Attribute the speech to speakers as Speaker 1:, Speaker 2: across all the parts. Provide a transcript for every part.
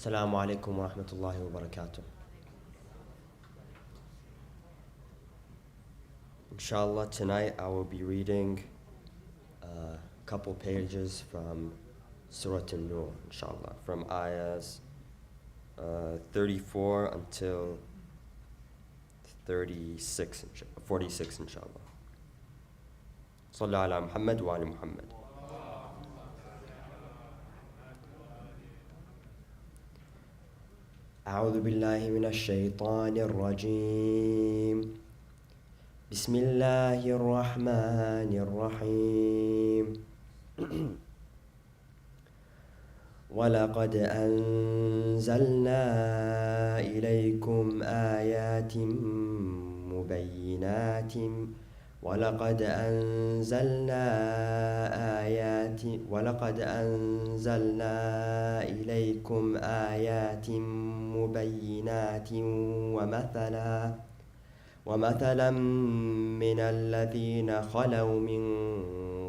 Speaker 1: السلام عليكم ورحمة الله وبركاته. Inshallah, tonight I will be reading a couple pages from Surah An-Nur, inshallah, from ayahs 34 until 46, inshallah. صلوا على محمد وآل محمد. أعوذ بالله من الشيطان الرجيم. بسم الله الرحمن الرحيم. ولقد أنزلنا إليكم آيات مبينات ولقد أنزلنا إليكم آيات مبينات ومثلا من الذين خلوا من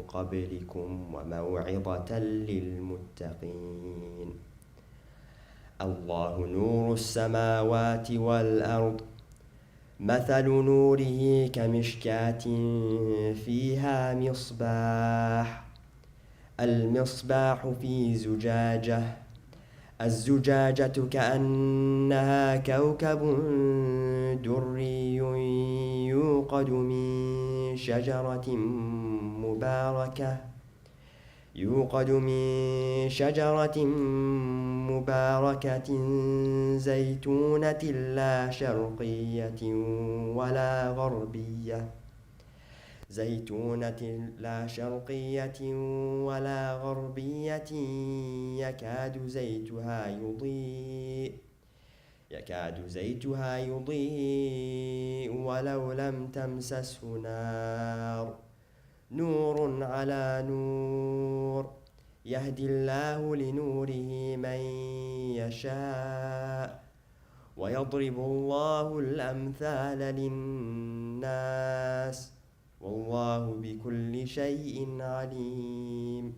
Speaker 1: قبلكم وموعظة للمتقين. الله نور السماوات والأرض، مثل نوره كمشكاة فيها مصباح، المصباح في زجاجة، الزجاجة كأنها كوكب دري يوقد من شجرة مباركة زيتونة لا شرقية ولا غربية يكاد زيتها يضيء ولو لم تمسسه نور على نور، يهدي الله لنوره من يشاء ويضرب الله الأمثال للناس والله بكل شيء عليم.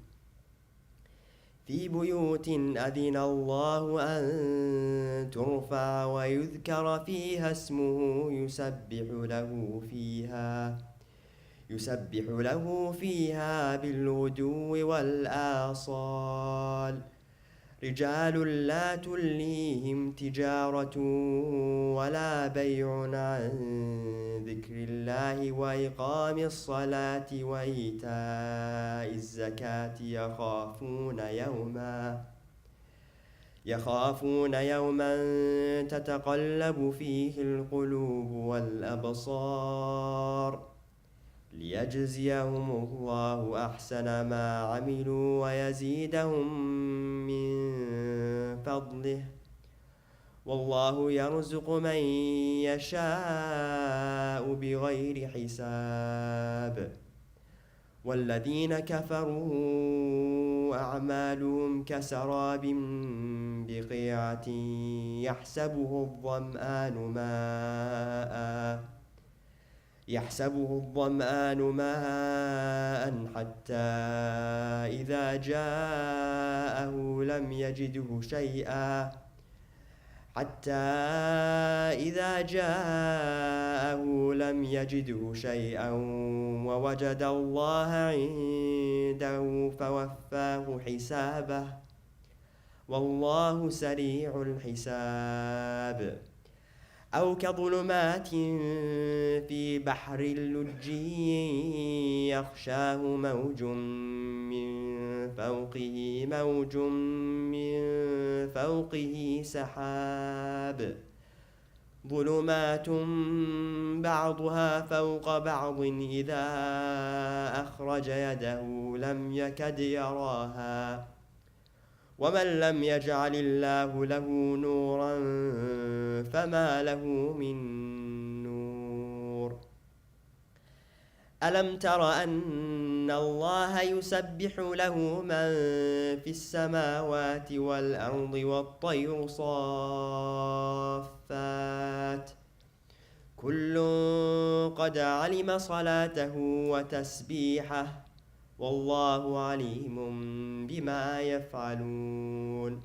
Speaker 1: في بيوت أذن الله أن ترفع ويذكر فيها اسمه يسبح له فيها بالغدو والآصال، رجال لا تلهيهم تجارة ولا بيع عن ذكر الله وإقام الصلاة وإيتاء الزكاة يخافون يوما تتقلب فيه القلوب والأبصار، ليجزيهم الله أحسن ما عملوا ويزيدهم من فضله، والله يرزق من يشاء بغير حساب. والذين كفروا أعمالهم كسراب بقيعة يحسبه الظمآن ماء حتى إذا جاءه لم يجده شيئا ووجد الله عنده فوفاه حسابه والله سريع الحساب. أو كظلمات في بحر لجي يغشاه موج من فوقه سحاب، ظلمات بعضها فوق بعض إذا أخرج يده لم يكد يراها، ومن لم يجعل الله له نورا فما له من نور. ألم تر أن الله يسبح له من في السماوات والأرض والطير صافات، كل قد علم صلاته وتسبيحه والله عليم بما يفعلون.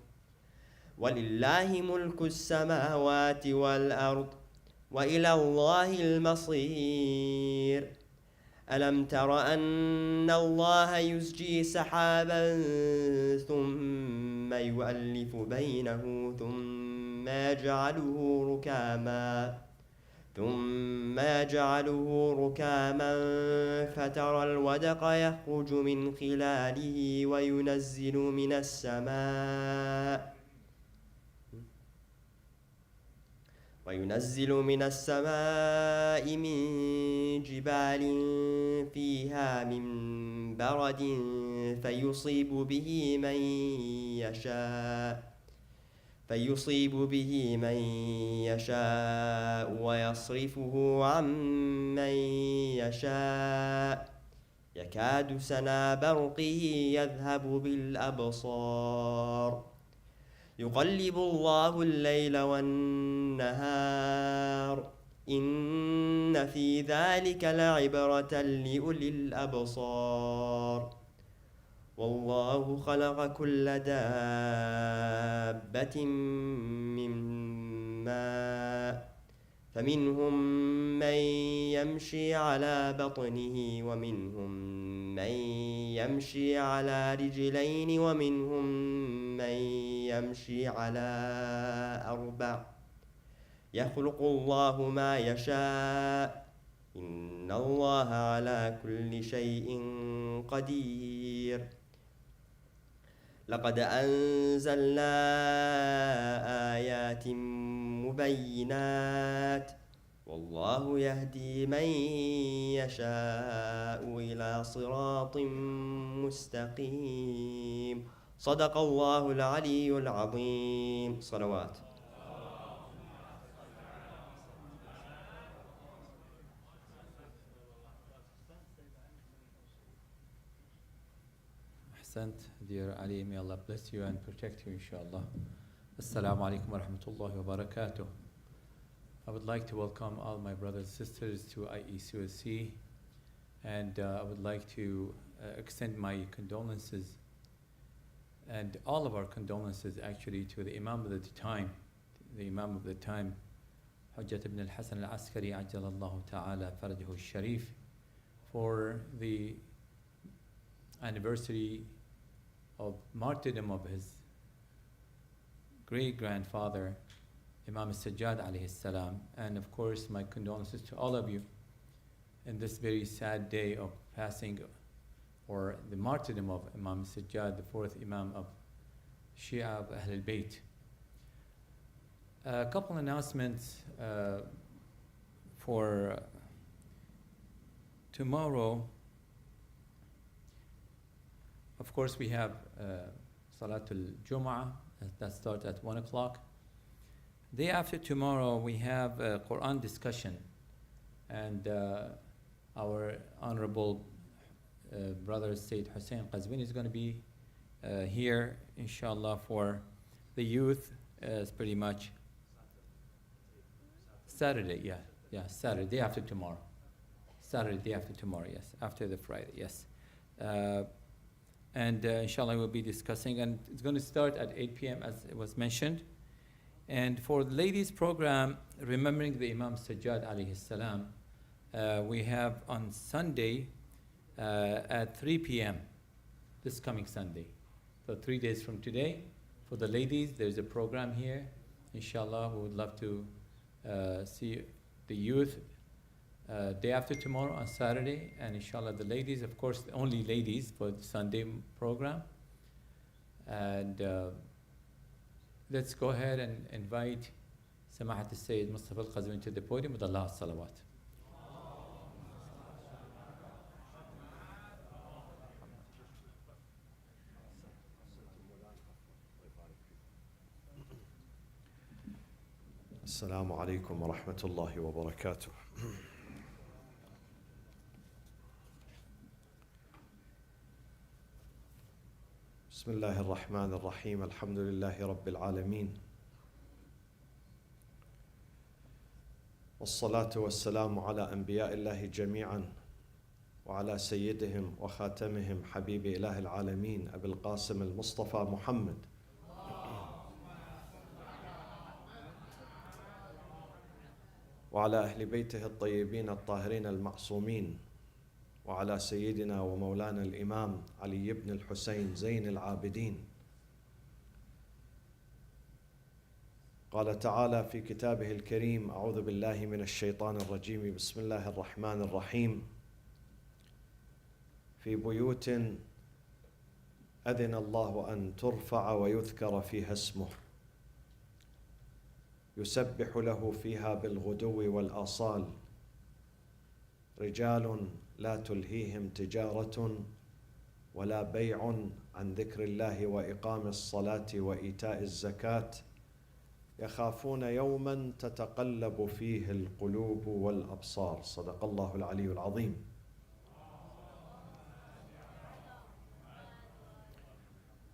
Speaker 1: ولله ملك السماوات والأرض وإلى الله المصير ألم تر أن الله يزجي سحابا ثم يؤلف بينه ثم يجعله ركاما فترى الودق يخرج من خلاله وينزل من السماء من جبال فيها من برد فيصيب به من يشاء ويصرفه عن من يشاء يكاد سنا برقه يذهب بالأبصار يقلب الله الليل والنهار إن في ذلك لعبرة لأولي الأبصار والله خلق كل دابة من ماء فمنهم من يمشي على بطنه ومنهم من يمشي على رجلين ومنهم من يمشي على أربع يخلق الله ما يشاء إن الله على كل شيء قدير لقد أنزلنا آيات مبينات والله يهدي من يشاء إلى صراط مستقيم صدق الله العلي العظيم صلوات.
Speaker 2: Dear Ali, may Allah bless you and protect you, inshallah. Assalamu alaikum wa rahmatullahi wa barakatuh. I would like to welcome all my brothers and sisters to IECOC, and I would like to extend my condolences, and all of our condolences actually, to the Imam of the time, Hujjat ibn al-Hasan al-Askari, Ajjalallahu ta'ala farajahu al-Sharif, for the anniversary of martyrdom of his great-grandfather, Imam Sajjad alayhi salam, and of course my condolences to all of you in this very sad day of passing or the martyrdom of Imam Sajjad, the fourth Imam of Shia of Ahl al-Bayt. A couple announcements for tomorrow. Of course, we have Salatul Jum'ah that starts at 1 o'clock. Day after tomorrow, we have a Quran discussion, and our honorable brother Sayyid Hussein Al-Qazwini is going to be here, inshallah, for the youth. It's pretty much Saturday, Saturday, day after tomorrow. Saturday, day after tomorrow, yes, after the Friday, yes. And inshallah we'll be discussing, and it's going to start at 8 p.m. as it was mentioned. And for the ladies program, remembering the Imam Sajjad alayhi salam, we have on Sunday at 3 p.m. this coming Sunday. So 3 days from today, for the ladies, there's a program here. Inshallah, we would love to see the youth day after tomorrow on Saturday, and inshallah the ladies, of course, only ladies for the Sunday program. And let's go ahead and invite Samahat al-Sayyid Mustafa Al-Qazwini to the podium with Allah's salawat.
Speaker 3: Assalamu alaikum wa rahmatullahi wa barakatuh. بسم الله الرحمن الرحيم الحمد لله رب العالمين والصلاة والسلام على أنبياء الله جميعا وعلى سيدهم وخاتمهم حبيب إله العالمين أبي القاسم المصطفى محمد وعلى أهل بيته الطيبين الطاهرين المعصومين وعلى سيدنا ومولانا الإمام علي بن الحسين زين العابدين. قال تعالى في كتابه الكريم: أعوذ بالله من الشيطان الرجيم، بسم الله الرحمن الرحيم: في بيوت أذن الله أن ترفع ويذكر فيها اسمه يسبح له فيها بالغدو والآصال رجال لا تلهيهم تجارة ولا بيع عن ذكر الله وإقام الصلاة وإيتاء الزكاة يخافون يوما تتقلب فيه القلوب والأبصار. صدق الله العلي العظيم.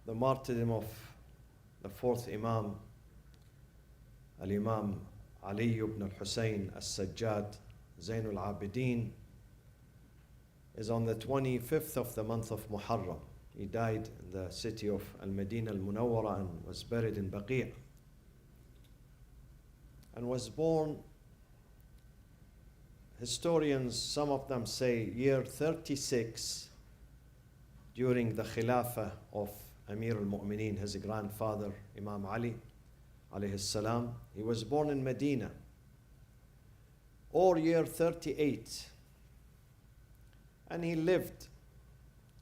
Speaker 3: The martyrdom of the fourth Imam, Al-Imam Ali ibn al-Hussein al-Sajjad, Zain al-Abedeen, is on the 25th of the month of Muharram. He died in the city of Al-Madinah al-Munawwara and was buried in Baqi', and was born, historians, some of them say year 36, during the Khilafah of Amir al-Mu'mineen, his grandfather, Imam Ali, alayhi salam. He was born in Medina, or year 38. And he lived,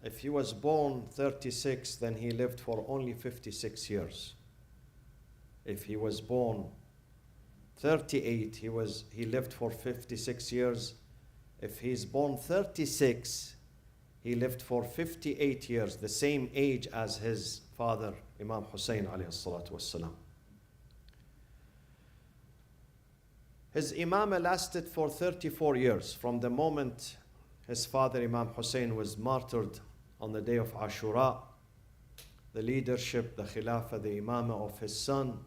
Speaker 3: if he was born 36, then he lived for only 56 years. If he was born 38, he lived for 56 years. If he's born 36, he lived for 58 years, the same age as his father, Imam Hussein alayhi salatu wassalam. His imamah lasted for 34 years, from the moment his father, Imam Hussein, was martyred on the day of Ashura. The leadership, the khilafah, the imamah of his son,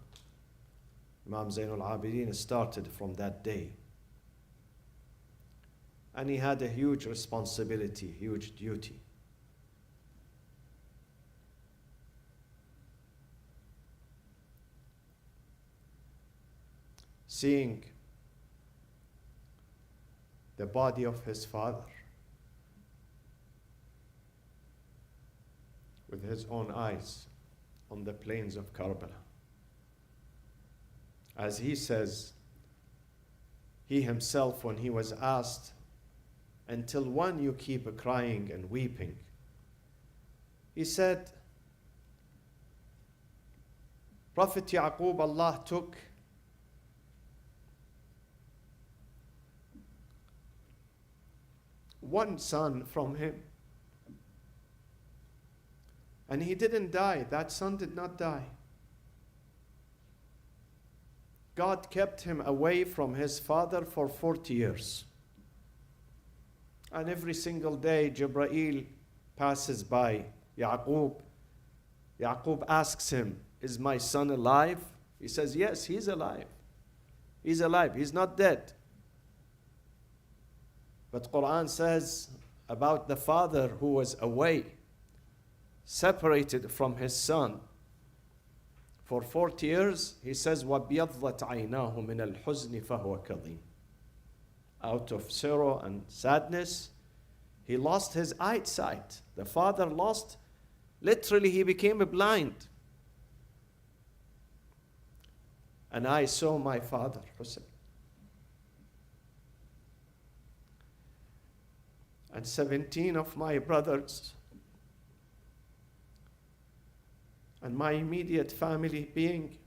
Speaker 3: Imam Zain al-Abideen, started from that day. And he had a huge responsibility, huge duty. Seeing the body of his father with his own eyes on the plains of Karbala. As he says, he himself, when he was asked, until when you keep crying and weeping, he said, Prophet Yaqub, Allah took one son from him, and he didn't die. That son did not die. God kept him away from his father for 40 years. And every single day, Jibreel passes by Yaqub. Yaqub asks him, is my son alive? He says, yes, he's alive. He's alive. He's not dead. But Quran says about the father who was away, separated from his son for 40 years, he says, وَبْيَضَّتْ عَيْنَاهُ مِنَ الْحُزْنِ فَهُوَ كَظِيمٌ. Out of sorrow and sadness, he lost his eyesight. The father lost, literally he became blind. And I saw my father, Hussein. And 17 of my brothers and my immediate family being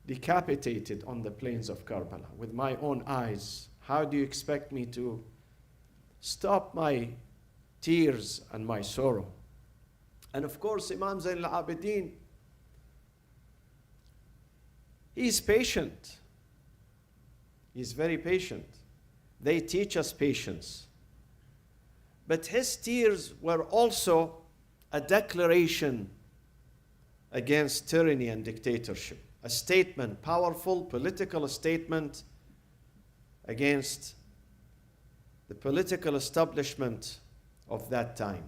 Speaker 3: decapitated on the plains of Karbala with my own eyes. How do you expect me to stop my tears and my sorrow? And of course, Imam Zain al-Abideen, he's patient. He's very patient. They teach us patience. But his tears were also a declaration against tyranny and dictatorship. A statement, powerful political statement against the political establishment of that time.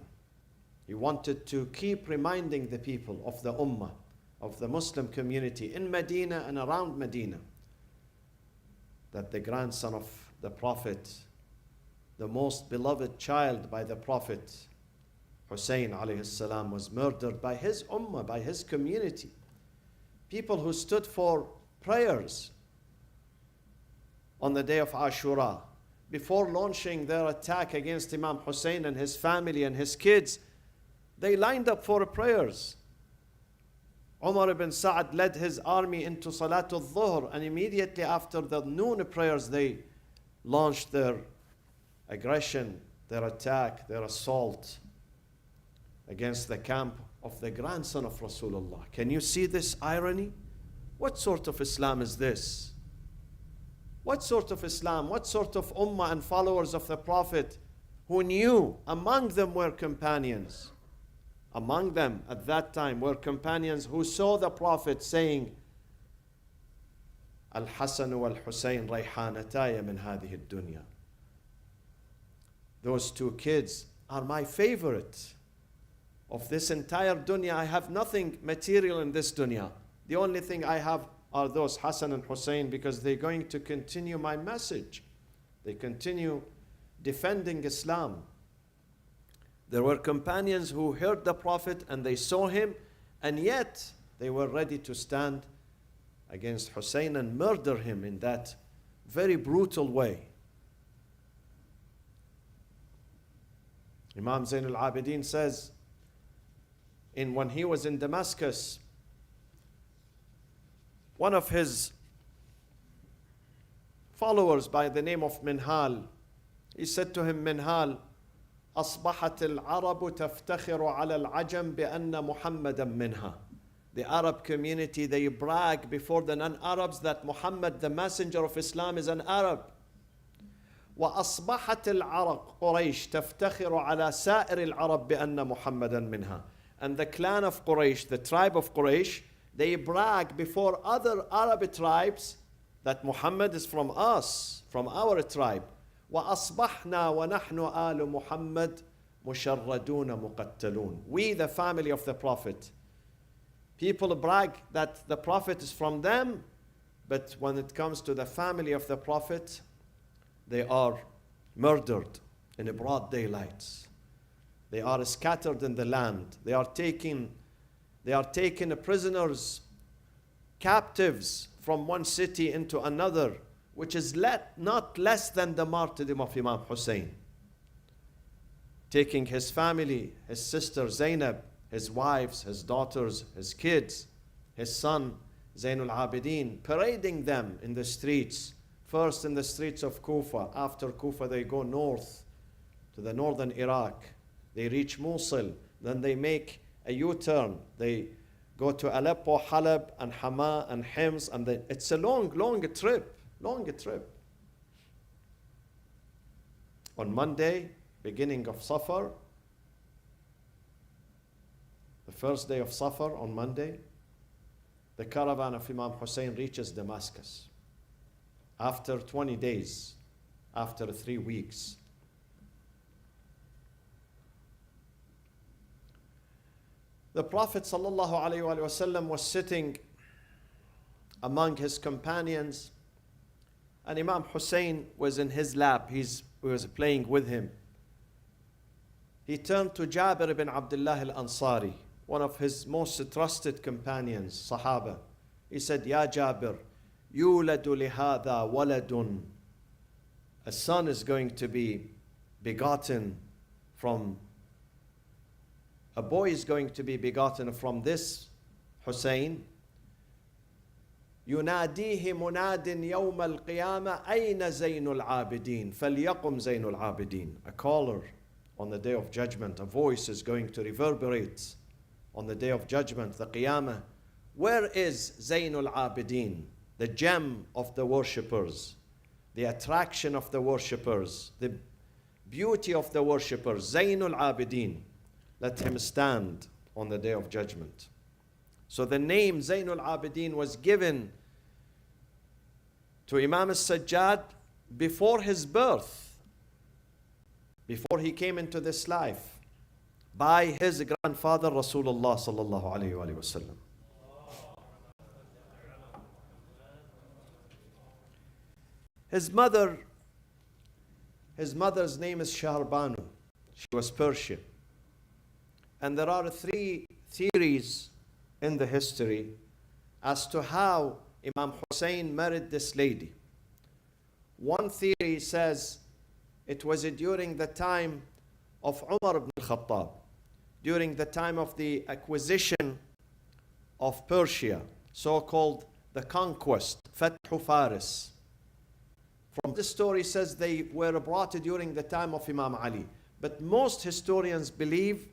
Speaker 3: He wanted to keep reminding the people of the Ummah, of the Muslim community in Medina and around Medina, that the grandson of the Prophet, the most beloved child by the Prophet, Hussein alayhi salam, was murdered by his ummah, by his community. People who stood for prayers on the day of Ashura. Before launching their attack against Imam Hussein and his family and his kids, they lined up for prayers. Umar ibn Sa'd led his army into Salatul Dhuhr, and immediately after the noon prayers, they launched their aggression, their attack, their assault against the camp of the grandson of Rasulullah. Can you see this irony? What sort of Islam is this? What sort of Islam? What sort of ummah and followers of the Prophet who knew among them were companions? Among them at that time were companions who saw the Prophet saying, Al-Hasan wal-Husayn rayhanataya min hadhihi dunya. Those two kids are my favorite of this entire dunya. I have nothing material in this dunya. The only thing I have are those Hassan and Hussein, because they're going to continue my message. They continue defending Islam. There were companions who heard the Prophet and they saw him, and yet they were ready to stand against Hussein and murder him in that very brutal way. Imam Zain Alabedeen says, when he was in Damascus, one of his followers by the name of Minhal, he said to him, Minhal, أصبحت العرب تفتخر على العجم بأن محمدا منها. The Arab community, they brag before the non-Arabs that Muhammad, the messenger of Islam, is an Arab. وأصبحت العرب قريش تفتخر على سائر العرب بأن محمدا منها. And the clan of Quraysh, the tribe of Quraysh, they brag before other Arab tribes that Muhammad is from us, from our tribe. وَأَصْبَحْنَا وَنَحْنُ آلُ مُحَمَّدٍ مُشَرَّدُونَ مُقَتَّلُونَ. We, the family of the Prophet. People brag that the Prophet is from them, but when it comes to the family of the Prophet, they are murdered in broad daylight. They are scattered in the land. They are taken prisoners, captives from one city into another, which is not less than the martyrdom of Imam Hussein. Taking his family, his sister Zainab, his wives, his daughters, his kids, his son Zain al-Abidin, parading them in the streets. First in the streets of Kufa. After Kufa, they go north to the northern Iraq. They reach Mosul. Then they make a U-turn. They go to Aleppo, Halab, and Hama, and Hims. And it's a long trip. Long trip. On Monday, beginning of Safar, the first day of Safar on Monday, the caravan of Imam Hussein reaches Damascus. After 20 days, after 3 weeks. The Prophet ﷺ was sitting among his companions, and Imam Hussein was in his lap. He was playing with him. He turned to Jabir ibn Abdullah al-Ansari, one of his most trusted companions, Sahaba. He said, Ya Jabir, يولد لهذا ولد. A son is going to be begotten from, a boy is going to be begotten from this Hussein. يناديه مناد يوم القيامة أين زين العابدين فليقم زين العابدين. A caller on the day of judgment, a voice is going to reverberate on the day of judgment, the Qiyamah. Where is Zainul Abidin, the gem of the worshippers, the attraction of the worshippers, the beauty of the worshippers, Zainul Abidin? Let him stand on the day of judgment. So the name Zainul Abidin was given to Imam Sajjad before his birth, before he came into this life, by his grandfather Rasulullah sallallahu alayhi wa sallam. His mother's name is Shahrbanu. She was Persian. And there are three theories in the history as to how Imam Hussein married this lady. One theory says it was during the time of Umar ibn al-Khattab, during the time of the acquisition of Persia, so-called the conquest, Fathu Faris. From this story says they were brought during the time of Imam Ali. But most historians believe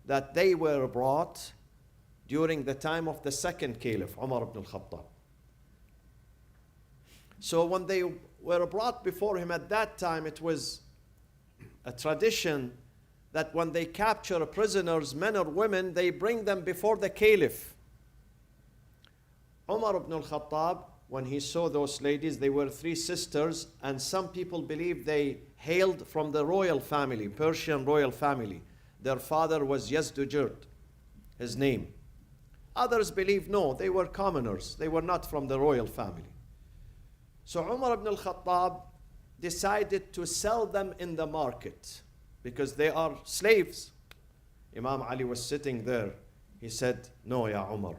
Speaker 3: that they were brought during the time of the second caliph, Umar ibn al-Khattab. So when they were brought before him at that time, it was a tradition that when they capture prisoners, men or women, they bring them before the caliph. Umar ibn al-Khattab, when he saw those ladies, they were three sisters, and some people believe they hailed from the royal family, Persian royal family. Their father was Yazdujurd, his name. Others believe no, they were commoners. They were not from the royal family. So Umar ibn al-Khattab decided to sell them in the market because they are slaves. Imam Ali was sitting there. He said, no, Ya Umar.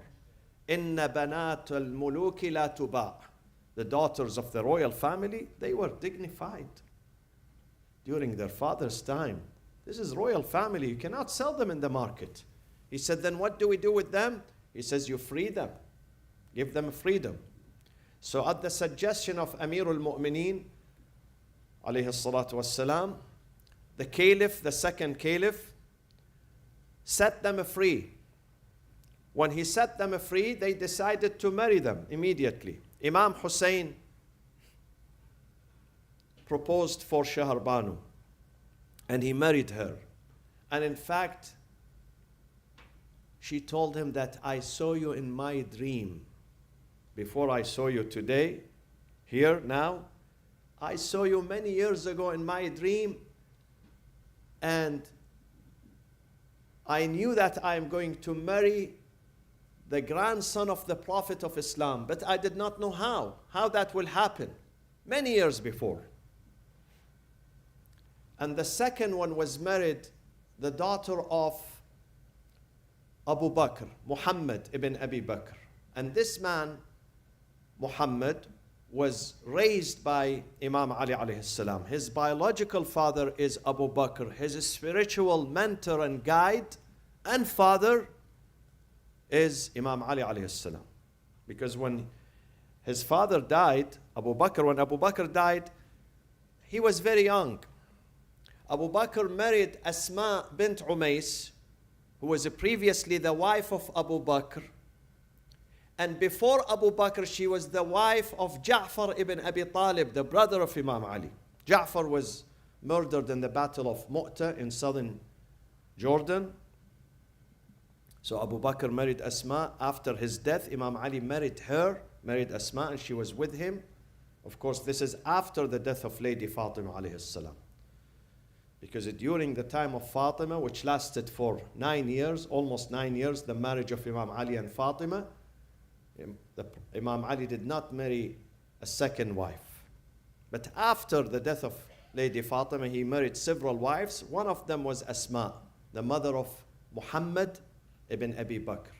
Speaker 3: Inna banat al-muluki la tuba'. The daughters of the royal family, they were dignified during their father's time. This is royal family. You cannot sell them in the market. He said, then what do we do with them? He says, you free them. Give them freedom. So at the suggestion of Amir al-Mu'mineen, alayhi salatu wassalam, the caliph, the second caliph, set them free. When he set them free, they decided to marry them immediately. Imam Hussein proposed for Shahrbanu, and he married her. And in fact, she told him that I saw you in my dream. Before I saw you today, here, now, I saw you many years ago in my dream, and I knew that I am going to marry the grandson of the Prophet of Islam, but I did not know how that will happen, many years before. And the second one was married, the daughter of Abu Bakr, Muhammad ibn Abi Bakr. And this man, Muhammad, was raised by Imam Ali alayhi salam. His biological father is Abu Bakr. His spiritual mentor and guide and father is Imam Ali alayhi salam. Because when his father died, when Abu Bakr died, he was very young. Abu Bakr married Asma bint Umays, who was previously the wife of Abu Bakr. And before Abu Bakr, she was the wife of Ja'far ibn Abi Talib, the brother of Imam Ali. Ja'far was murdered in the Battle of Mu'tah in southern Jordan. So Abu Bakr married Asma. After his death, Imam Ali married Asma, and she was with him. Of course, this is after the death of Lady Fatima alayhi salam. Because during the time of Fatima, which lasted for 9 years, almost 9 years, the marriage of Imam Ali and Fatima, Imam Ali did not marry a second wife. But after the death of Lady Fatima, he married several wives. One of them was Asma, the mother of Muhammad ibn Abi Bakr.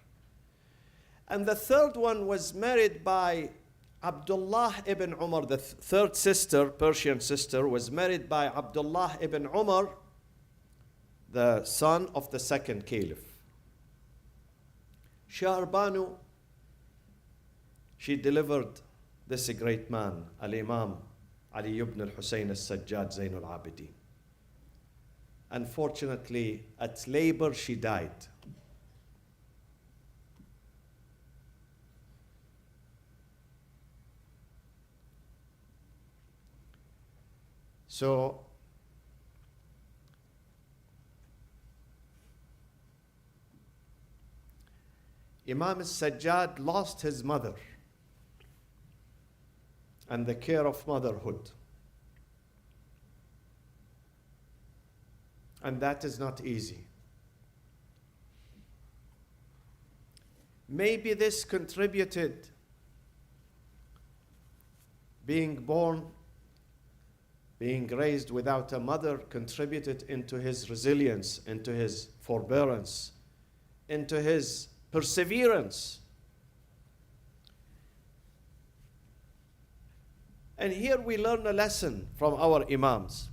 Speaker 3: And the third one was married by Abdullah ibn Umar. The third sister, Persian sister, was married by Abdullah ibn Umar, the son of the second caliph. Shahrbanu, she delivered this great man, Al-Imam Ali ibn al-Hussein al-Sajjad Zain al-Abedeen. Unfortunately, at labor, she died. So, Imam al-Sajjad lost his mother and the care of motherhood. And that is not easy. Maybe this contributed, being born being raised without a mother contributed into his resilience, into his forbearance, into his perseverance. And here we learn a lesson from our Imams.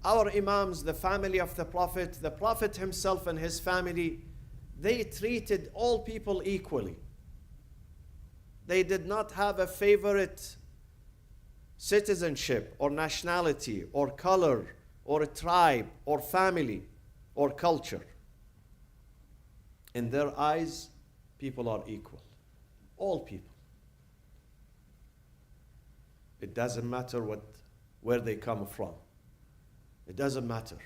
Speaker 3: Our Imams, the family of the Prophet himself and his family, they treated all people equally. They did not have a favorite citizenship or nationality or color or a tribe or family or culture. In their eyes, people are equal. All people. It doesn't matter where they come from. It doesn't matter.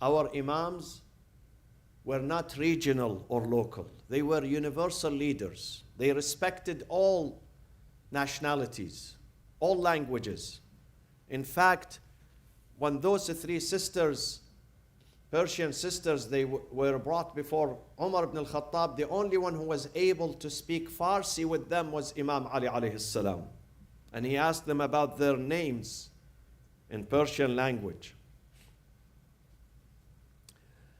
Speaker 3: Our Imams were not regional or local. They were universal leaders. They respected all nationalities, all languages. In fact, when those three sisters, Persian sisters, they were brought before Umar ibn al-Khattab, the only one who was able to speak Farsi with them was Imam Ali alayhi salam. And he asked them about their names in Persian language.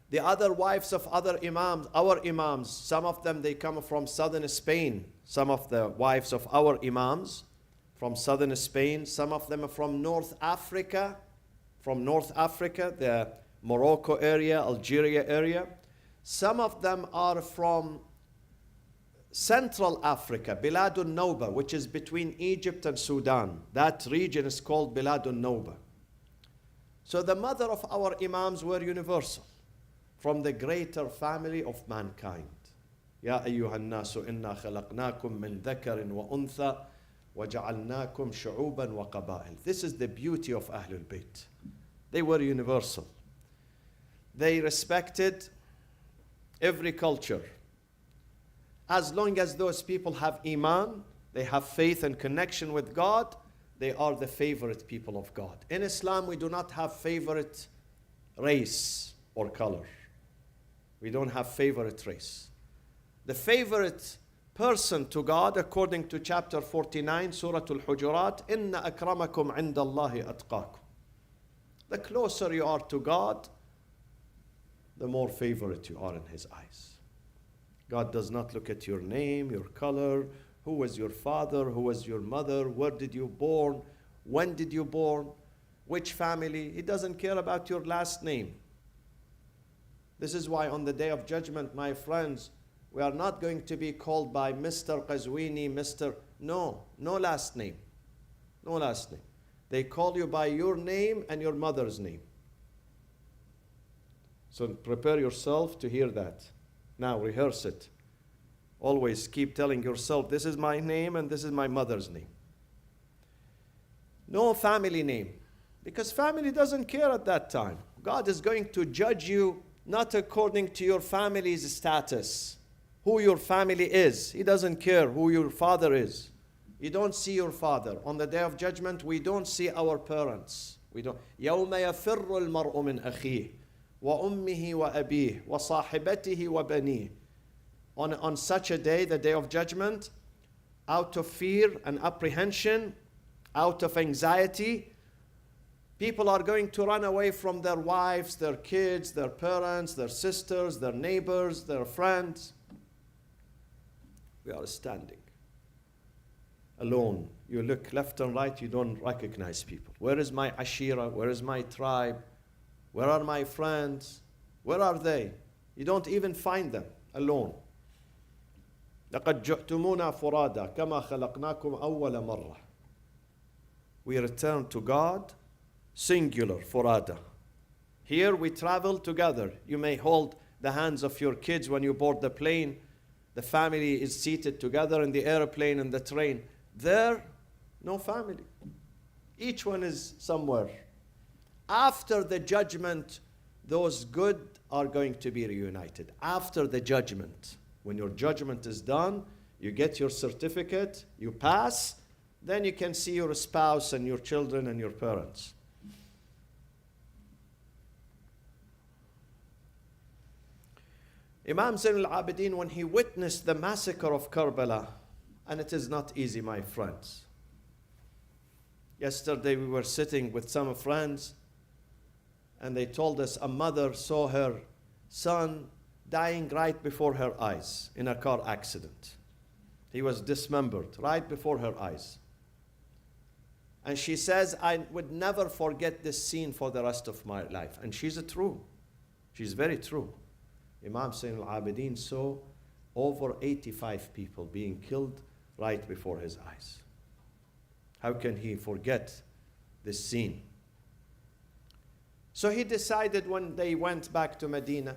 Speaker 3: The other wives of other Imams, our Imams, some of them, they come from southern Spain. Some of the wives of our Imams from southern Spain. Some of them are from North Africa, the Morocco area, Algeria area. Some of them are from Central Africa, Biladun Nawba, which is between Egypt and Sudan. That region is called Biladun Nawba. So the mother of our Imams were universal, from the greater family of mankind. يا أيها الناس إنا خلقناكم من ذكر وأنثى وجعلناكم شعوبا وقبائل. This is the beauty of Ahlul Bayt. They were universal. They respected every culture. As long as those people have Iman, they have faith and connection with God, they are the favorite people of God. In Islam, we do not have favorite race or color. We don't have favorite race. The favorite person to God, according to chapter 49, Surah Al-Hujurat, إِنَّ أَكْرَمَكُمْ عِنْدَ اللَّهِ أَتْقَاكُمْ. The closer you are to God, the more favorite you are in His eyes. God does not look at your name, your color, who was your father, who was your mother, where did you born, when did you born, which family. He doesn't care about your last name. This is why on the Day of Judgment, my friends, we are not going to be called by Mr. Qazwini, Mr. No last name. No last name. They call you by your name and your mother's name. So prepare yourself to hear that. Now rehearse it. Always keep telling yourself, this is my name and this is my mother's name. No family name, because family doesn't care at that time. God is going to judge you not according to your family's status, who your family is. He doesn't care who your father is. You don't see your father. On the Day of Judgment, we don't see our parents. We don't. يَوْمَ يَفِرُّ الْمَرْءُ مِنْ أَخِيهِ وَأُمِّهِ وَأَبِيهِ وَصَاحِبَتِهِ وَبَنِيهِ. On such a day, the Day of Judgment, out of fear and apprehension, out of anxiety, people are going to run away from their wives, their kids, their parents, their sisters, their neighbors, their friends. We are standing alone. You look left and right, you don't recognize people. Where is my ashira? Where is my tribe? Where are my friends? Where are they? You don't even find them. Alone. لَقَدْ جُئْتُمُونَا فُرَادًا كَمَا خَلَقْنَاكُمْ أَوَّلَ مَرَّةٍ. We return to God, singular, furada. Here we travel together. You may hold the hands of your kids when you board the plane. The family is seated together in the airplane and the train. There, no family. Each one is somewhere. After the judgment, those good are going to be reunited. After the judgment, when your judgment is done, you get your certificate, you pass, then you can see your spouse and your children and your parents. Imam Zain Alabedeen, when he witnessed the massacre of Karbala, and it is not easy, my friends. Yesterday we were sitting with some friends and they told us a mother saw her son dying right before her eyes in a car accident. He was dismembered right before her eyes. And she says, I would never forget this scene for the rest of my life. And she's true. She's very true. Imam Zain Alabedeen saw over 85 people being killed right before his eyes. How can he forget this scene? So he decided when they went back to Medina,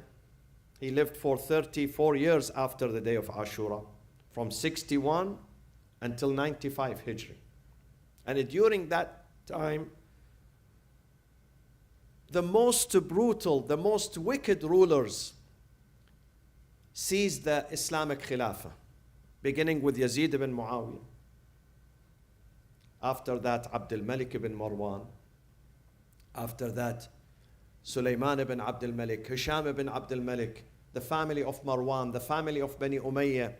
Speaker 3: he lived for 34 years after the day of Ashura, from 61 until 95 Hijri. And during that time, the most brutal, the most wicked rulers seized the Islamic Khilafah, beginning with Yazid ibn Muawiyah. After that, Abdul Malik ibn Marwan. After that, Sulaiman ibn Abdul Malik, Hisham ibn Abdul Malik, the family of Marwan, the family of Bani Umayyah.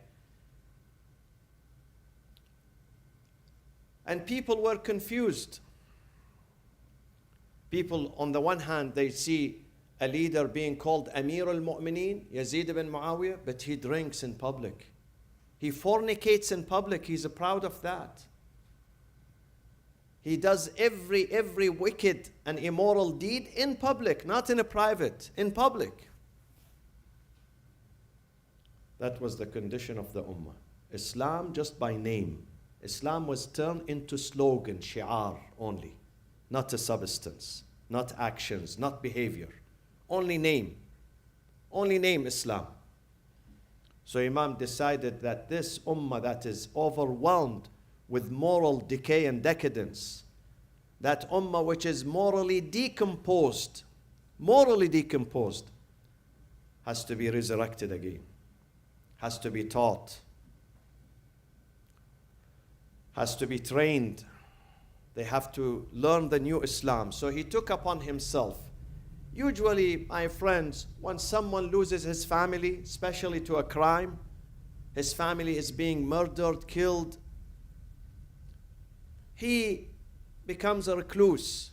Speaker 3: And people were confused. People, on the one hand, they see a leader being called Amir al-Mu'mineen, Yazid ibn Muawiyah, but he drinks in public. He fornicates in public. He's proud of that. He does every wicked and immoral deed in public, not in a private, in public. That was the condition of the Ummah. Islam just by name. Islam was turned into slogan, shi'ar only, not a substance, not actions, not behavior. Only name. Only name Islam. So Imam decided that this ummah that is overwhelmed with moral decay and decadence, that ummah which is morally decomposed, has to be resurrected again, has to be taught, has to be trained. They have to learn the new Islam. So he took upon himself. Usually, my friends, when someone loses his family, especially to a crime, his family is being murdered, killed, he becomes a recluse.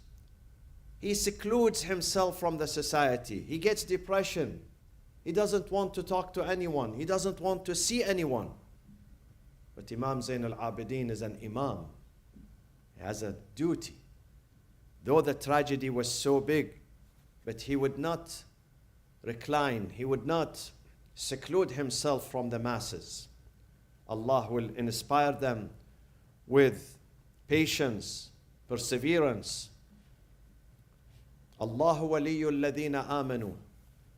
Speaker 3: He secludes himself from the society. He gets depression. He doesn't want to talk to anyone. He doesn't want to see anyone. But Imam Zain al-Abidin is an Imam. He has a duty. Though the tragedy was so big, but he would not recline. He would not seclude himself from the masses. Allah will inspire them with patience, perseverance. Allahu waliyul ladina amanu.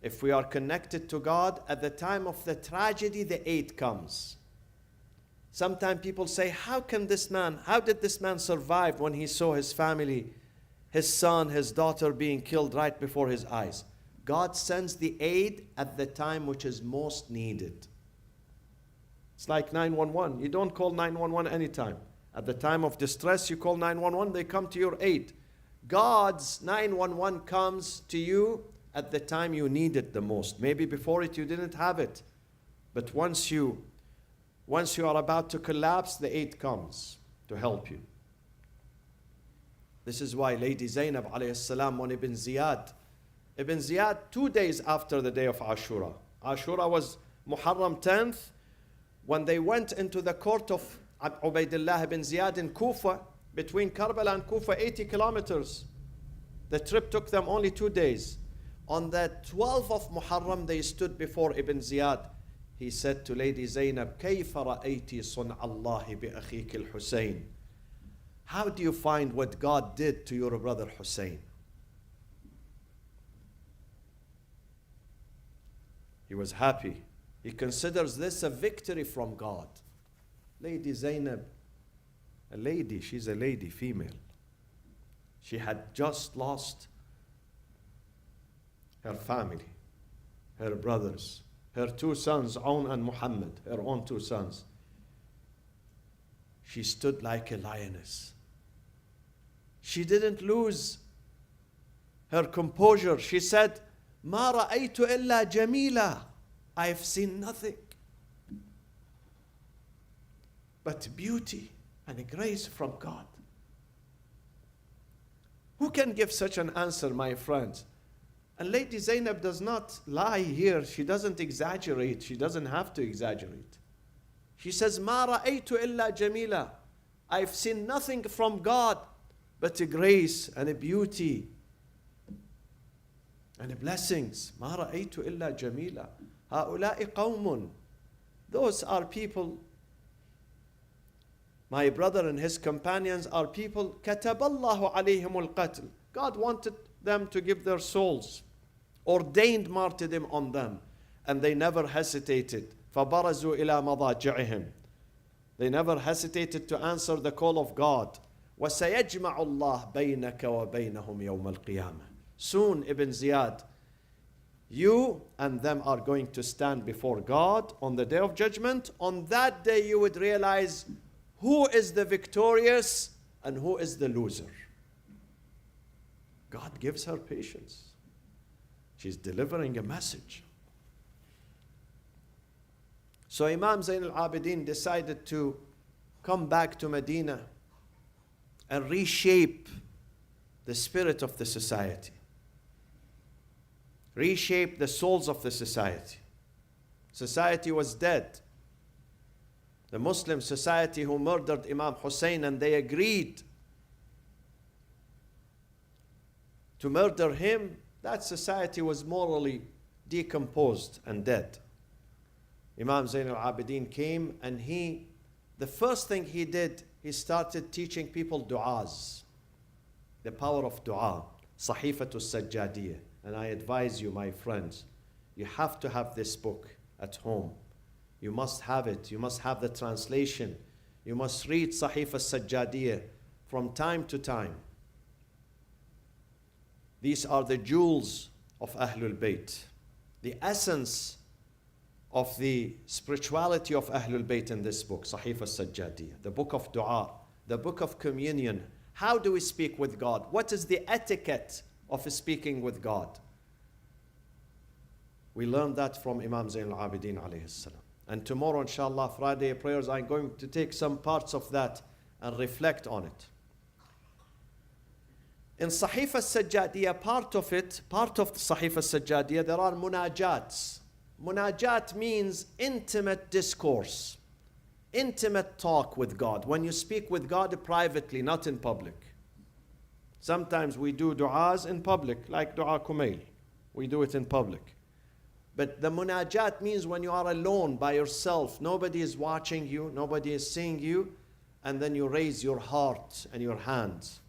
Speaker 3: If we are connected to God, at the time of the tragedy, the aid comes. Sometimes people say, how did this man survive when he saw his family, his son, his daughter being killed right before his eyes? God sends the aid at the time which is most needed. It's like 911. You don't call 911 anytime. At the time of distress, you call 911, they come to your aid. God's 911 comes to you at the time you need it the most. Maybe before it you didn't have it. But once you are about to collapse, the aid comes to help you. This is why Lady Zainab alayhi salam when Ibn Ziyad 2 days after the day of Ashura. Ashura was Muharram 10th. When they went into the court of Ubaidullah ibn Ziyad in Kufa, between Karbala and Kufa, 80 kilometers. The trip took them only 2 days. On the 12th of Muharram, they stood before Ibn Ziyad. He said to Lady Zainab, كيف رأيت صنع الله بأخيك الحسين? How do you find what God did to your brother Hussein? He was happy. He considers this a victory from God. Lady Zainab, a lady, she's a lady, female. She had just lost her family, her brothers, her 2 sons, Aun and Muhammad, her own 2 sons. She stood like a lioness. She didn't lose her composure. She said, ما رأيت إلا جميلة. I've seen nothing but beauty and grace from God. Who can give such an answer, my friends? And Lady Zainab does not lie here. She doesn't exaggerate. She doesn't have to exaggerate. She says, "Ma ra'aytu illa jamila." I've seen nothing from God but a grace and a beauty and a blessings. "Ma ra'aytu illa jamila." هؤلاء قوم. Those are people. My brother and his companions are people. كتب الله عليهم القتل. God wanted them to give their souls, ordained martyrdom on them, and they never hesitated. فبرزوا إلى مضاجعهم. They never hesitated to answer the call of God. وسيجمع الله بينك وبينهم يوم القيامة. Soon, Ibn Ziyad, you and them are going to stand before God on the day of judgment. On that day, you would realize who is the victorious and who is the loser. God gives her patience. She's delivering a message. So Imam Zain al-Abedeen decided to come back to Medina and reshape the spirit of the society. Reshape the souls of the society. Society was dead. The Muslim society who murdered Imam Hussein, and they agreed to murder him, that society was morally decomposed and dead. Imam Zain al-Abedeen came, and the first thing he did, he started teaching people du'as, the power of du'a, Sahifatul Sajjadiyah. And I advise you, my friends, you have to have this book at home. You must have it. You must have the translation. You must read Sahifa Sajjadiyah from time to time. These are the jewels of Ahlul Bayt, the essence of the spirituality of Ahlul Bayt in this book, Sahifa Sajjadiyah, the book of dua, the book of communion. How do we speak with God? What is the etiquette of speaking with God? We learned that from Imam Zain al-Abedeen alayhi salam. And tomorrow, inshallah, Friday prayers, I'm going to take some parts of that and reflect on it. In Sahifa Sajjadiyah, part of the Sahifa Sajjadiyah, there are munajats. Munajat means intimate discourse, intimate talk with God. When you speak with God privately, not in public. Sometimes we do du'as in public, like Dua Kumail. We do it in public. But the munajat means when you are alone by yourself, nobody is watching you, nobody is seeing you, and then you raise your heart and your hands.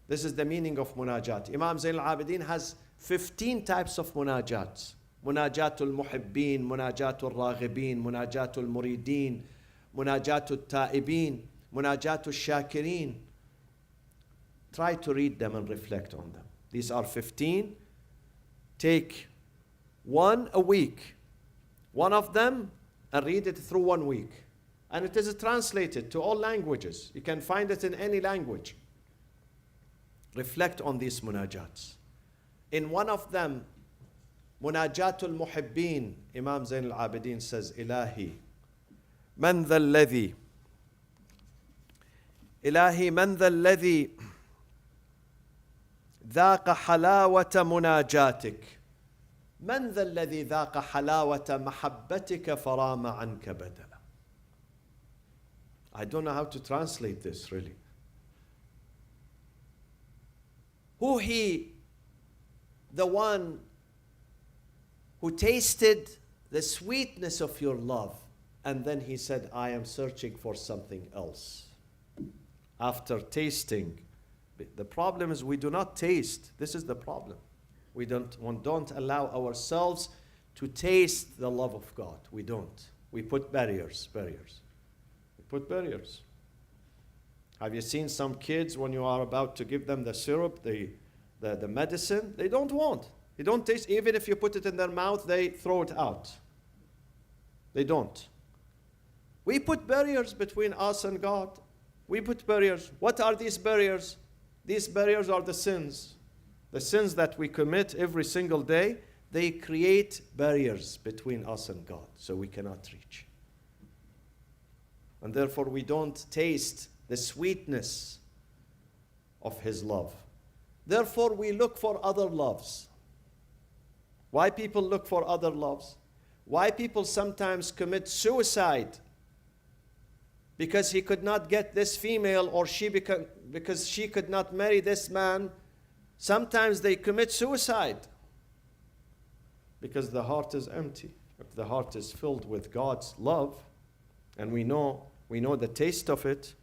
Speaker 3: This is the meaning of munajat. Imam Zain al-Abedeen has 15 types of munajats. Munajatul Muhibbeen, Munajatul Raghibeen, Munajatul Murideen, Munajatul Ta'ibeen, Munajatul Shakirin. Try to read them and reflect on them. These are 15. Take one a week, one of them, and read it through 1 week. And it is translated to all languages. You can find it in any language. Reflect on these munajats. In one of them, Munajatul Muhibbeen, Imam Zain al-Abedeen says, Ilahi, man dha alladhi, Ilahi, man dha alladhi ذاق حلاوة مناجاتك من ذا الذي ذاق حلاوة محبتك فرام عنك بدلا. I don't know how to translate this really. Who he, the one who tasted the sweetness of your love, and then he said, I am searching for something else. After tasting, the problem is we do not taste. This is the problem. We don't allow ourselves to taste the love of God. We don't. We put barriers. We put barriers. Have you seen some kids when you are about to give them the syrup, the medicine? They don't want. They don't taste. Even if you put it in their mouth, they throw it out. They don't. We put barriers between us and God. We put barriers. What are these barriers? These barriers are the sins. The sins that we commit every single day, they create barriers between us and God, so we cannot reach. And therefore we don't taste the sweetness of His love. Therefore, we look for other loves. Why people look for other loves? Why people sometimes commit suicide? Because he could not get this female, or because she could not marry this man. Sometimes they commit suicide because the heart is empty. If the heart is filled with God's love, and we know the taste of it.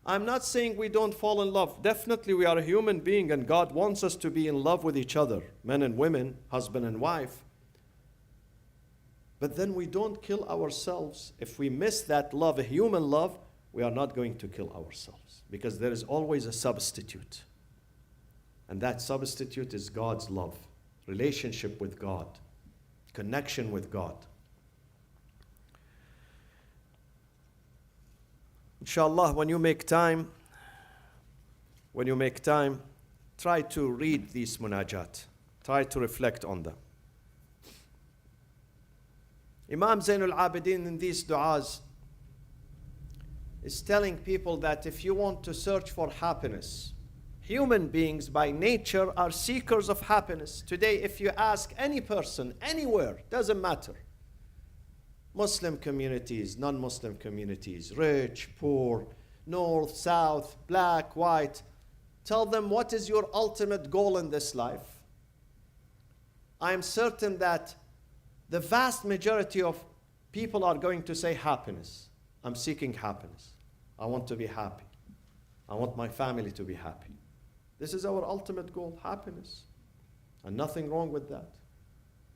Speaker 3: I'm not saying we don't fall in love. Definitely we are a human being, and God wants us to be in love with each other, men and women, husband and wife. But then we don't kill ourselves. If we miss that love, a human love, we are not going to kill ourselves, because there is always a substitute. And that substitute is God's love, relationship with God, connection with God. Inshallah, when you make time, try to read these munajat. Try to reflect on them. Imam Zain Alabedeen in these du'as is telling people that if you want to search for happiness, human beings by nature are seekers of happiness. Today, if you ask any person, anywhere, doesn't matter, Muslim communities, non-Muslim communities, rich, poor, north, south, black, white, tell them what is your ultimate goal in this life. I am certain that the vast majority of people are going to say happiness. I'm seeking happiness. I want to be happy. I want my family to be happy. This is our ultimate goal, happiness. And nothing wrong with that.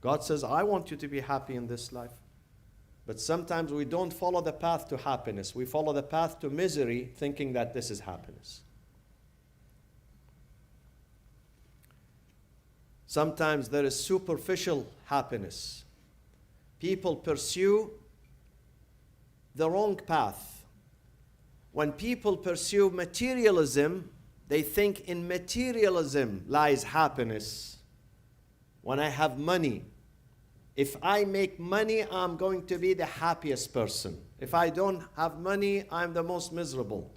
Speaker 3: God says, I want you to be happy in this life. But sometimes we don't follow the path to happiness. We follow the path to misery, thinking that this is happiness. Sometimes there is superficial happiness. People pursue the wrong path. When people pursue materialism, they think in materialism lies happiness. When I have money, if I make money, I'm going to be the happiest person. If I don't have money, I'm the most miserable.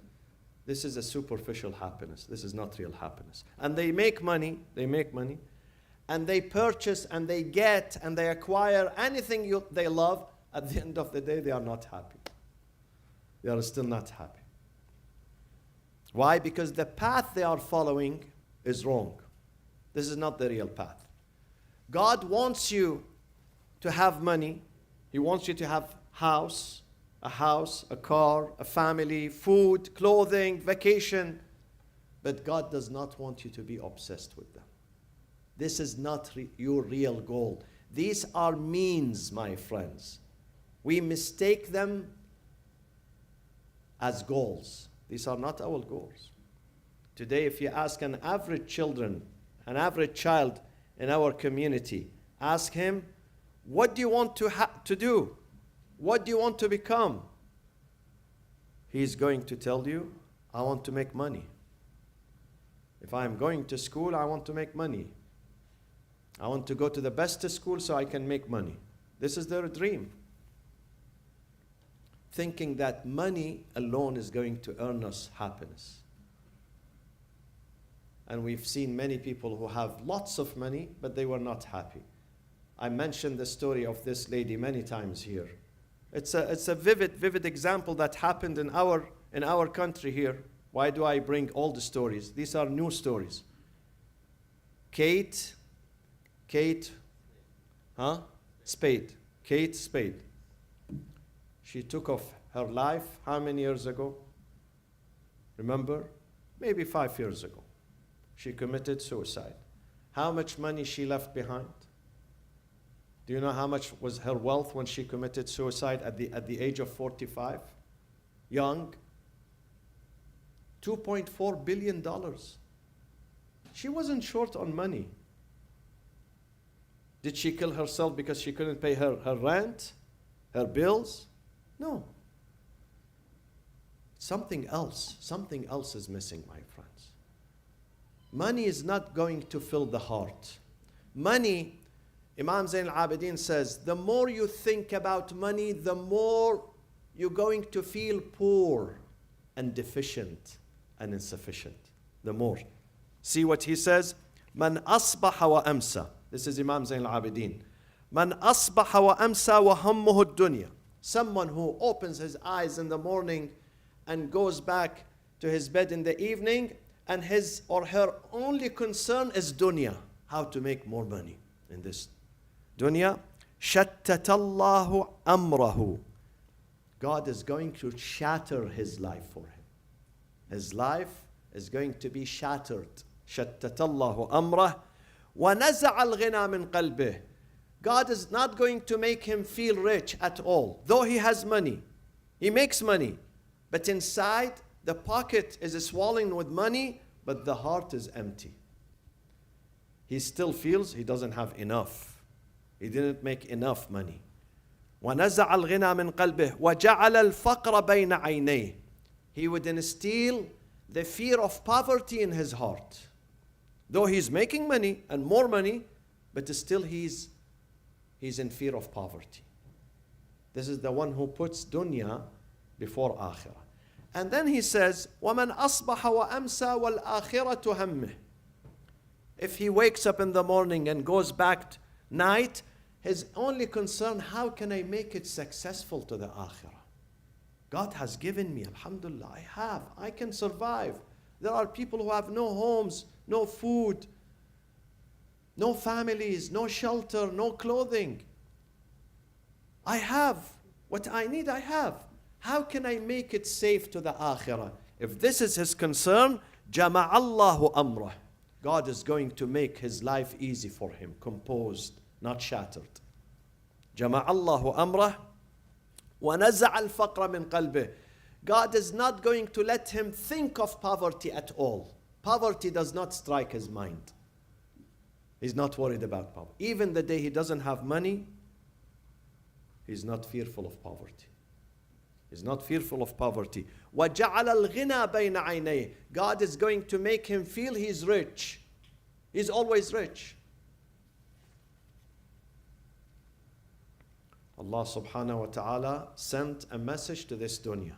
Speaker 3: This is a superficial happiness. This is not real happiness. And they make money, and they purchase, and they get, and they acquire anything they love. At the end of the day, they are not happy. They are still not happy. Why? Because the path they are following is wrong. This is not the real path. God wants you to have money. He wants you to have a house, a car, a family, food, clothing, vacation. But God does not want you to be obsessed with them. This is not your real goal. These are means, my friends. We mistake them as goals. These are not our goals. Today, if you ask an average child in our community, ask him, what do you want to do? What do you want to become? He's going to tell you, I want to make money. If I'm going to school, I want to make money. I want to go to the best school so I can make money. This is their dream. Thinking that money alone is going to earn us happiness. And we've seen many people who have lots of money, but they were not happy. I mentioned the story of this lady many times here. It's a vivid example that happened in our country here. Why do I bring all the stories? These are new stories. Kate Spade. She took off her life how many years ago? Remember? Maybe 5 years ago. She committed suicide. How much money she left behind? Do you know how much was her wealth when she committed suicide at the age of 45? Young. $2.4 billion. She wasn't short on money. Did she kill herself because she couldn't pay her rent, her bills? No. Something else is missing, my friends. Money is not going to fill the heart. Money, Imam Zain Alabedeen says, the more you think about money, the more you're going to feel poor and deficient and insufficient. The more. See what he says? Man asbaha wa amsa. This is Imam Zain Alabedeen. Man asbaha wa amsa wa hammuhu dunya. Someone who opens his eyes in the morning and goes back to his bed in the evening, and his or her only concern is dunya, how to make more money in this dunya. Shattatallahu amrahu. God is going to shatter his life for him. His life is going to be shattered. Shattatallahu amrah. Wa naza'a al-ghina min qalbih. God is not going to make him feel rich at all. Though he has money, he makes money, but inside the pocket is swollen with money, but the heart is empty. He still feels he doesn't have enough. He didn't make enough money. وَنَزَعَ الْغِنَى مِنْ قَلْبِهِ وَجَعَلَ الْفَقْرَ بَيْنَ عَيْنَيْهِ. He would instill the fear of poverty in his heart. Though he's making money and more money, but still he's in fear of poverty. This is the one who puts dunya before akhirah. And then he says, وَمَنْ أَصْبَحَ وَأَمْسَى وَالْآخِرَةُ هَمِّهِ. If he wakes up in the morning and goes back night, his only concern, how can I make it successful to the akhirah? God has given me, alhamdulillah, I can survive. There are people who have no homes, no food, no families, no shelter, no clothing. I have what I need, I have. How can I make it safe to the akhirah? If this is his concern, جَمَعَ اللَّهُ أَمْرَهُ. God is going to make his life easy for him, composed, not shattered. جَمَعَ اللَّهُ أَمْرَهُ وَنَزَعَ الْفَقْرَ مِنْ قَلْبِهِ. God is not going to let him think of poverty at all. Poverty does not strike his mind. He's not worried about poverty. Even the day he doesn't have money, he's not fearful of poverty. He's not fearful of poverty. وَجَعَلَ الْغِنَى بَيْنَ عَيْنَيْهِ. God is going to make him feel he's rich. He's always rich. Allah subhanahu wa ta'ala sent a message to this dunya.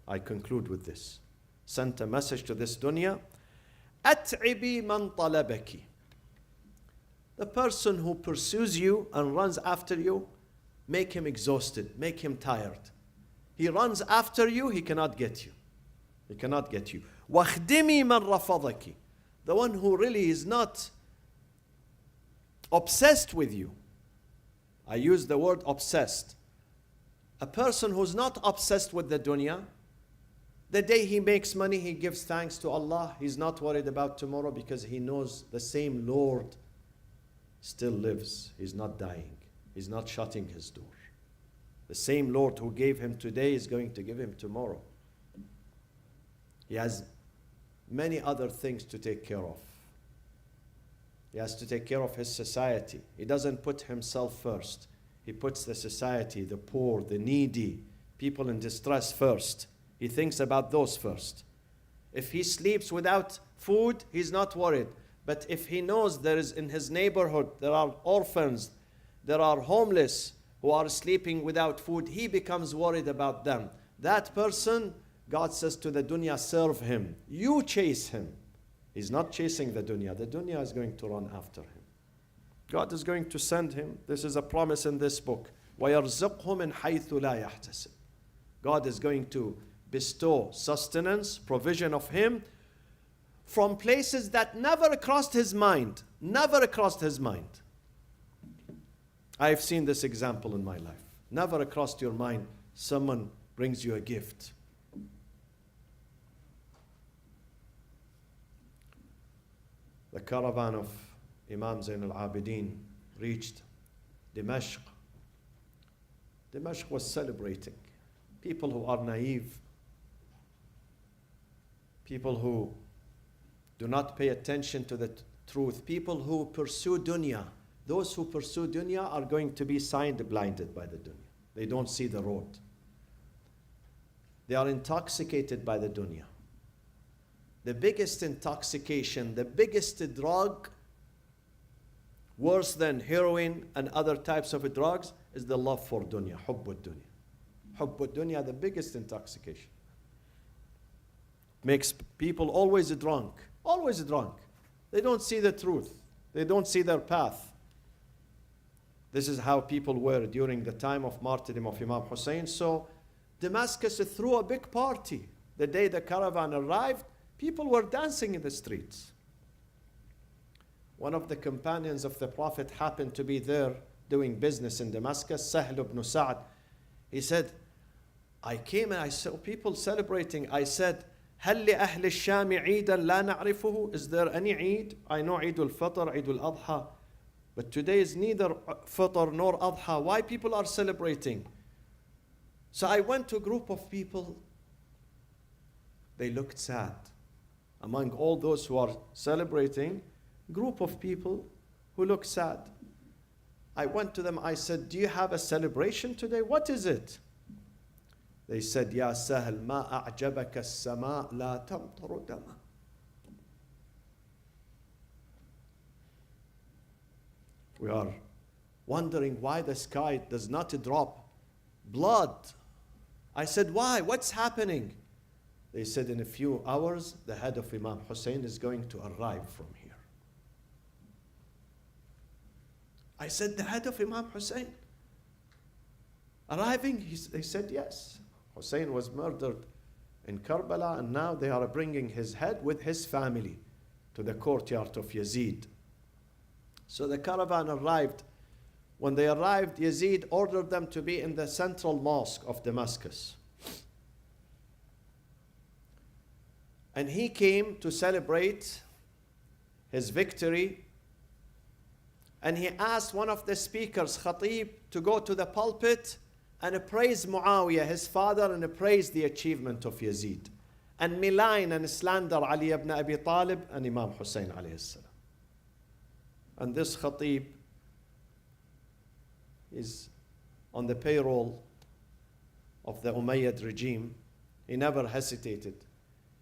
Speaker 3: I conclude with this. Sent a message to this dunya. أَتْعِبِي مَنْ طَلَبَكِ. The person who pursues you and runs after you, make him exhausted, make him tired. He runs after you, he cannot get you. He cannot get you. وَخْدِمِي مَنْ رَفَضَكِ. The one who really is not obsessed with you. I use the word obsessed. A person who's not obsessed with the dunya, the day he makes money, he gives thanks to Allah. He's not worried about tomorrow because he knows the same Lord still lives. He's not dying. He's not shutting his door. The same Lord who gave him today is going to give him tomorrow. He has many other things to take care of. He has to take care of his society. He doesn't put himself first. He puts the society, the poor, the needy, people in distress first. He thinks about those first. If he sleeps without food, he's not worried. But if he knows there is in his neighborhood, there are orphans, there are homeless who are sleeping without food, he becomes worried about them. That person, God says to the dunya, serve him. You chase him. He's not chasing the dunya. The dunya is going to run after him. God is going to send him. This is a promise in this book. وَيَرْزُقْهُ مِنْ حَيْثُ لَا يَحْتَسِبُ. God is going to bestow sustenance, provision of him from places that never crossed his mind. Never crossed his mind. I've seen this example in my life. Never crossed your mind, someone brings you a gift. The caravan of Imam Zain Alabedeen reached Damascus. Damascus was celebrating. People who are naive, people who do not pay attention to the truth, people who pursue dunya. Those who pursue dunya are going to be signed blinded by the dunya. They don't see the road. They are intoxicated by the dunya. The biggest intoxication, the biggest drug, worse than heroin and other types of drugs, is the love for dunya, hubbud dunya. Hubbud dunya, the biggest intoxication. Makes people always drunk, always drunk. They don't see the truth. They don't see their path. This is how people were during the time of martyrdom of Imam Hussein. So Damascus threw a big party. The day the caravan arrived, people were dancing in the streets. One of the companions of the Prophet happened to be there doing business in Damascus, Sahl ibn Sa'd. He said, I came and I saw people celebrating. I said, هل لأهل الشام عيدا لا نعرفه? Is there any Eid? I know Eid al-Fitr, Eid al-Adha. But today is neither Fitr nor Adha. Why people are celebrating? So I went to a group of people. They looked sad. Among all those who are celebrating, group of people who look sad. I went to them, I said, do you have a celebration today? What is it? They said, Ya Sahel, ma a'jabaka as-sama' la tamtaru dama. We are wondering why the sky does not drop blood. I said, why? What's happening? They said, in a few hours, the head of Imam Hussein is going to arrive from here. I said, the head of Imam Hussein arriving? They said, yes. Hussein was murdered in Karbala, and now they are bringing his head with his family to the courtyard of Yazid. So the caravan arrived. When they arrived, Yazid ordered them to be in the central mosque of Damascus. And he came to celebrate his victory. And he asked one of the speakers, Khatib, to go to the pulpit and praise Muawiyah, his father, and praise the achievement of Yazid, and malign and slander Ali ibn Abi Talib and Imam Hussein alayhi salam. And this Khatib is on the payroll of the Umayyad regime. He never hesitated.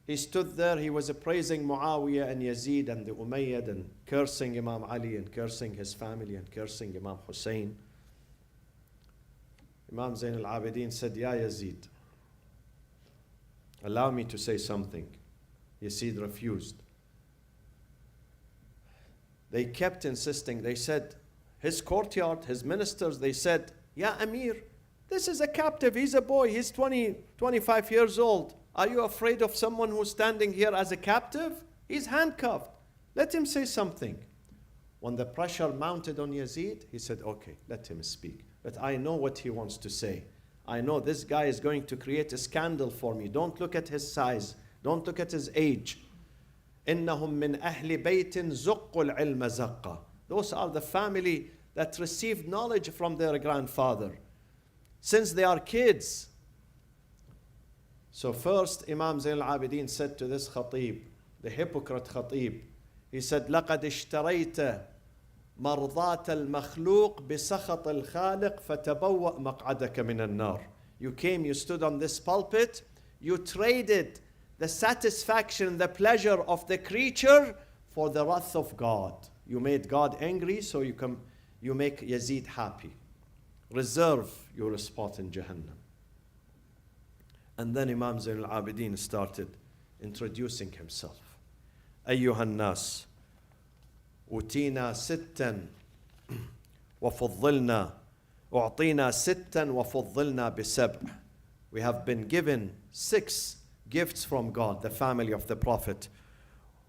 Speaker 3: He stood there, he was praising Muawiyah and Yazid and the Umayyad, and cursing Imam Ali and cursing his family and cursing Imam Hussein. Imam Zain Alabedeen said, Ya Yazid, allow me to say something. Yazid refused. They kept insisting. They said, his courtyard, his ministers, they said, Ya Amir, this is a captive, he's a boy, he's 20, 25 years old. Are you afraid of someone who's standing here as a captive? He's handcuffed. Let him say something. When the pressure mounted on Yazid, he said, okay, let him speak. But I know what he wants to say. I know this guy is going to create a scandal for me. Don't look at his size. Don't look at his age. إِنَّهُمْ مِنْ أَهْلِ بَيْتٍ زُقُّ الْعِلْمَ زَقَّ. Those are the family that received knowledge from their grandfather since they are kids. So first, Imam Zain al-Abidin said to this Khatib, the hypocrite Khatib, he said, لَقَدْ اشْتَرَيْتَ مَرْضَاةَ الْمَخْلُوقِ بِسَخَطِ الْخَالِقِ فَتَبَوَّأْ مَقْعَدَكَ مِنَ النَّارِ. You came, you stood on this pulpit, you traded the satisfaction, the pleasure of the creature for the wrath of God. You made God angry, so you make Yazid happy. Reserve your spot in Jahannam. And then Imam Zain al-Abidin started introducing himself. أيها الناس أوتينا ستا وفضلنا أعطينا ستا وفضلنا بسبع. We have been given 6 gifts from God, the family of the Prophet.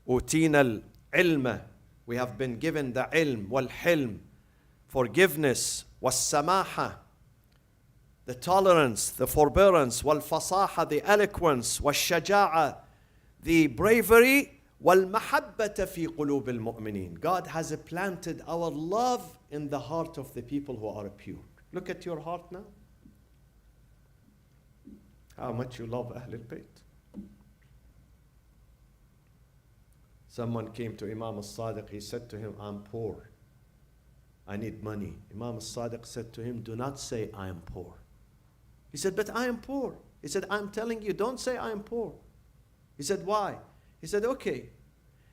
Speaker 3: أوتينا العلم. We have been given the ilm, والحلم, forgiveness, والسماحة, the tolerance, the forbearance, والفصاحة, the eloquence, والشجاعة, the bravery, والمحبة في قلوب المؤمنين. God has planted our love in the heart of the people who are pure. Look at your heart now. How much you love Ahl al-Bayt. Someone came to Imam al-Sadiq. He said to him, I'm poor. I need money. Imam al-Sadiq said to him, do not say I am poor. He said, but I am poor. He said, I'm telling you, don't say I am poor. He said, why? He said, okay,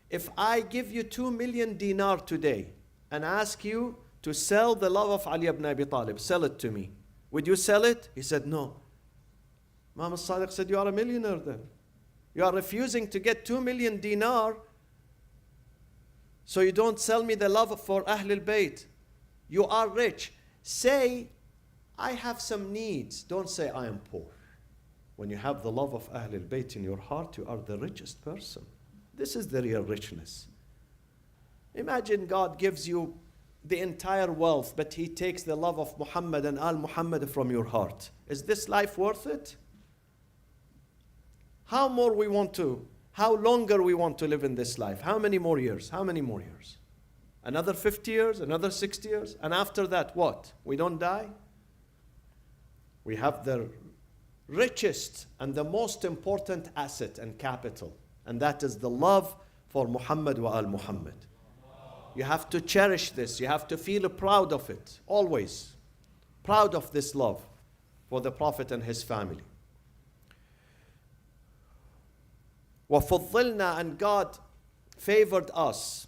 Speaker 3: if I give you 2 million dinar today and ask you to sell the love of Ali ibn Abi Talib, sell it to me, would you sell it? He said, no. Imam al-Sadiq said, you are a millionaire then. You are refusing to get 2 million dinar So you don't sell me the love for Ahlul Bayt. You are rich. Say, I have some needs. Don't say, I am poor. When you have the love of Ahlul Bayt in your heart, you are the richest person. This is the real richness. Imagine God gives you the entire wealth, but He takes the love of Muhammad and Al Muhammad from your heart. Is this life worth it? How longer we want to live in this life? How many more years? How many more years? Another 50 years? Another 60 years? And after that, what? We don't die? We have the richest and the most important asset and capital, and that is the love for Muhammad wa Al Muhammad. You have to cherish this. You have to feel proud of it, always. Proud of this love for the Prophet and his family. وَفُضِّلْنَا, and God favored us,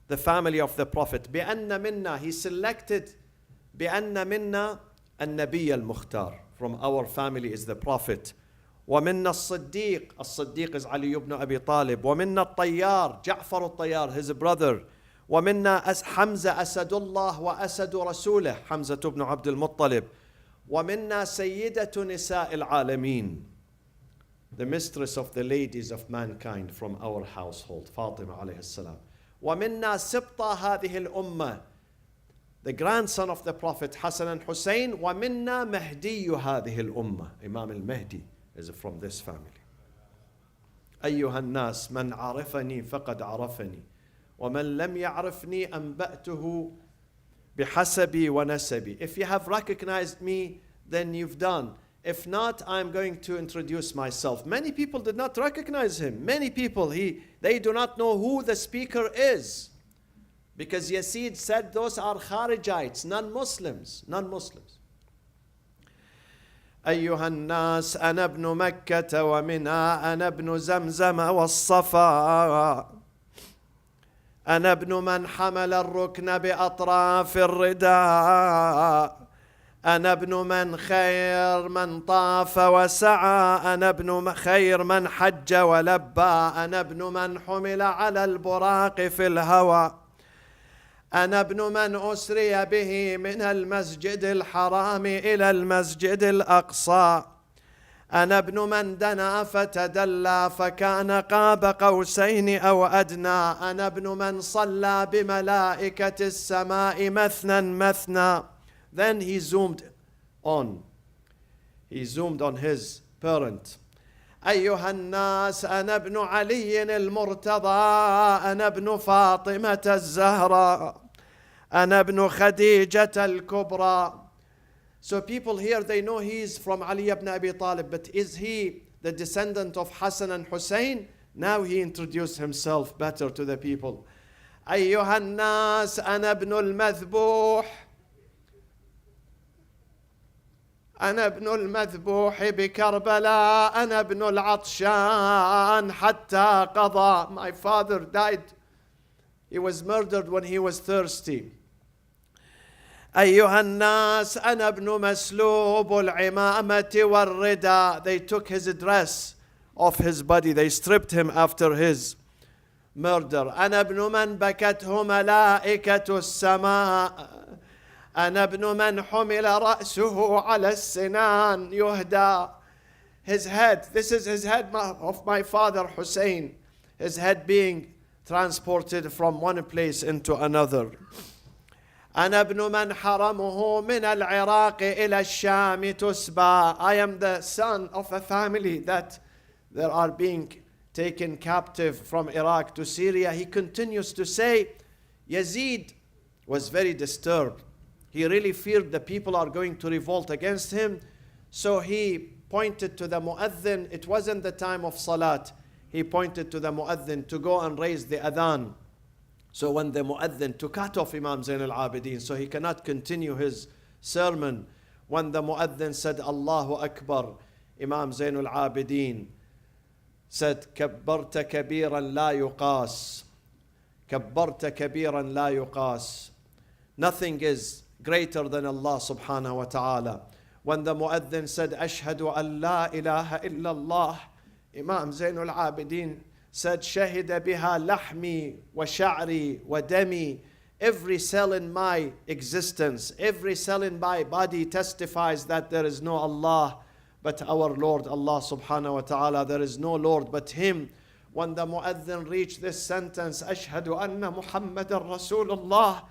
Speaker 3: the family of the Prophet. بِأَنَّ مِنَّا, He selected بِأَنَّ مِنَّا النَّبِيَّ الْمُخْتَارِ, from our family is the Prophet. وَمِنَّا الصِّدِّيقِ, الصِّدِّيقِ is Ali ibn Abi Talib. وَمِنَّا الطَّيَّارِ, Ja'far al-Tayyar, his brother. ومنا حمزة أسد الله وأسد رسوله, حمزة بن عبد المطلب. ومنا سيدة نساء العالمين, the mistress of the ladies of mankind from our household, Fatima عليه السلام. ومنا سبطة هذه الأمة, the grandson of the Prophet, Hassan and Hussein. ومنا مهدي هذه الأمة, Imam al-Mahdi is from this family. أيها الناس من عرفني فقد عرفني وَمَنْ لَمْ يَعْرِفْنِي أَنْبَأْتُهُ بِحَسَبِي وَنَسَبِي. If you have recognized me, then you've done. If not, I'm going to introduce myself. Many people did not recognize him. Many people, they do not know who the speaker is. Because Yazid said those are Kharijites, non-Muslims. Non-Muslims. أيها الناس أنا ابن مكة ومنى أنا ابن زمزم والصفا أنا ابن من حمل الركن بأطراف الرداء أنا ابن من خير من طاف وسعى أنا ابن خير من حج ولبى أنا ابن من حمل على البراق في الهوى أنا ابن من أسري به من المسجد الحرام إلى المسجد الأقصى أنا ابن من دنا فتدلى فكان قاب قوسين أو أدنى أنا ابن من صلى بملائكة السماء مثنى مثنى. Then he zoomed on his parent. أيها الناس أنا ابن علي المرتضى أنا ابن فاطمة الزهراء أنا ابن خديجة الكبرى. So people here, they know he is from Ali ibn Abi Talib, but is he the descendant of Hassan and Hussein? Now he introduced himself better to the people. أيها الناس أنا ابن المذبوح أنا ابن المذبوح بكربلاء أنا ابن العطشان حتى قضى. My father died. He was murdered when he was thirsty. أيها الناس أنا ابن مسلوب العمامة والرداء. They took his dress off his body. They stripped him after his murder. أنا ابن من بكته ملائكة السماء أنا ابن من حمل رأسه على السنان يهدى. His head, this is his head of my father Hussein, his head being transported from one place into another. أنا ابن من حرمه من العراق إلى الشام تسبى. I am the son of a family that they are being taken captive from Iraq to Syria. He continues to say, Yazid was very disturbed. He really feared the people are going to revolt against him. So he pointed to the mu'adhin. It wasn't the time of salat. He pointed to the mu'adhin to go and raise the adhan. So when the mu'adhin, to cut off Imam Zain al-Abedeen, so he cannot continue his sermon. When the mu'adhin said, Allahu Akbar, Imam Zain al-Abedeen said, كبرت كبيرا لا يقاس. كبرت كبيرا لا يقاس. Nothing is greater than Allah subhanahu wa ta'ala. When the mu'adhin said, أشهد أن لا إله إلا الله, Imam Zain al-Abedeen said, شهد بها لحمي وشعري ودمي. Every cell in my existence, every cell in my body testifies that there is no Allah but our Lord Allah subhanahu wa ta'ala. There is no Lord but Him. When the mu'adhin reached this sentence, أشهد أن محمد رسول الله,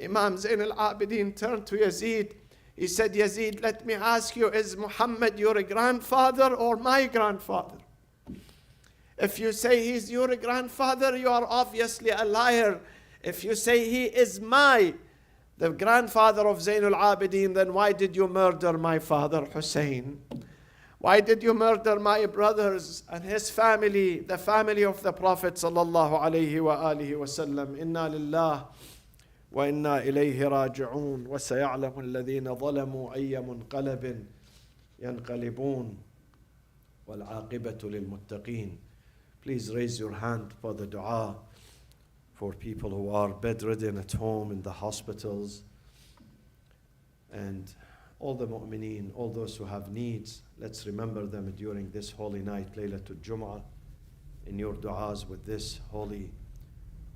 Speaker 3: Imam Zain Al-Abedeen turned to Yazid. He said, Yazid, let me ask you, is Muhammad your grandfather or my grandfather? If you say he's your grandfather, you are obviously a liar. If you say he is the grandfather of Zain al-Abidin, then why did you murder my father Hussein? Why did you murder my brothers and his family, the family of the Prophet sallallahu alayhi wa alihi wa sallam? Inna lillah wa inna ilayhi raji'un. Wa saya'lamu alladhina zalamu ayya munqalabin yanqalibun wal aqibatu lil muttaqin. Please raise your hand for the dua for people who are bedridden at home, in the hospitals, and all the mu'mineen, all those who have needs. Let's remember them during this holy night, Laylatul Jum'ah, in your du'as with this holy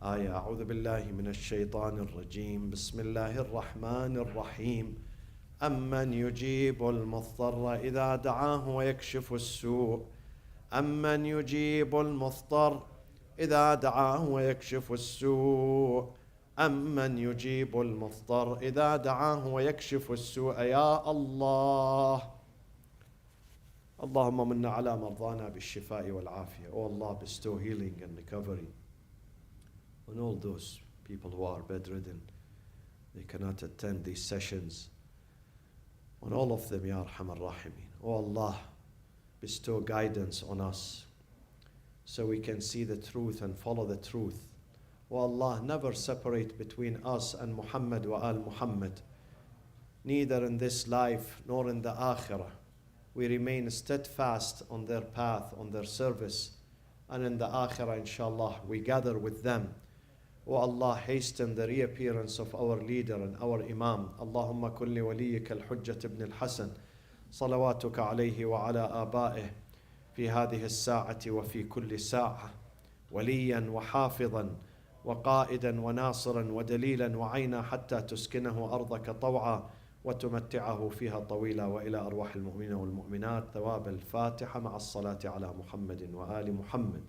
Speaker 3: ayah. أعوذ بالله من الشيطان الرجيم. بسم الله الرحمن الرحيم. أمن يجيب المضطر إذا دعاه ويكشف السوء. أمن يجيب المضطر إذا دعاه ويكشف السوء. أمن يجيب المضطر إذا دعاه ويكشف السوء. يا الله. اللهم منا على مرضانا بالشفاء والعافية. Oh Allah, bestow healing and recovery on all those people who are bedridden, they cannot attend these sessions, on all of them, Ya Arhamar Rahimin. Oh Allah, bestow guidance on us so we can see the truth and follow the truth. Oh Allah, never separate between us and Muhammad wa al Muhammad, neither in this life nor in the Akhirah. We remain steadfast on their path, on their service, and in the Akhirah, inshallah, we gather with them. O Allah, hasten the reappearance of our leader and our Imam. Allahumma kulli waliyika al-Hujjat ibn al-Hasan, salawatuka alayhi wa ala aba'ih, fi hadhihi as-sa'ati wa fi kulli sa'a, waliyan wa hafidhan, وقائدا وناصرا ودليلا وعينا حتى تسكنه أرضك طوعا وتمتعه فيها طويلا وإلى أرواح المؤمنين والمؤمنات ثواب الفاتحة مع الصلاة على محمد وآل محمد.